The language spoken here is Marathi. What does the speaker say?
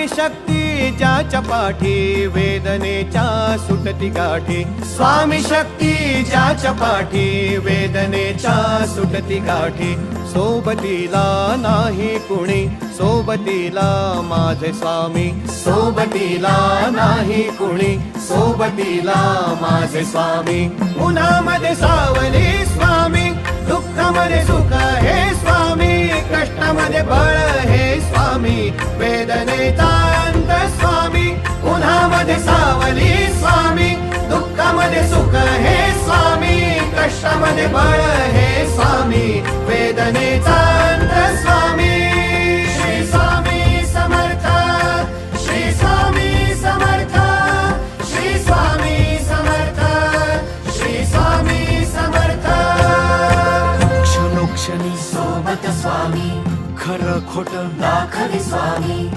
स्वामी शक्ती ज्याच्या पाठी वेदनेच्या सुटती गाठी स्वामी शक्ती ज्याच्या पाठी वेदनेच्या सुटती गाठी सोबतीला नाही कुणी सोबतीला माझे स्वामी सोबतीला नाही कुणी सोबतीला माझे स्वामी उन्हामध्ये सावली स्वामी दुःखामध्ये सुख हे स्वामी कष्टामध्ये बळ हे स्वामी वेदनेचा अंत स्वामी उन्हामध्ये सावली स्वामी दुःखामध्ये सुख हे स्वामी कष्टामध्ये बळ हे स्वामी वेदनेचा अंत स्वामी श्री स्वामी समर्थ श्री स्वामी समर्थ श्री स्वामी समर्थ श्री स्वामी समर्थ क्षणोक्षणी सोबत स्वामी खरं खोट दाखवे स्वामी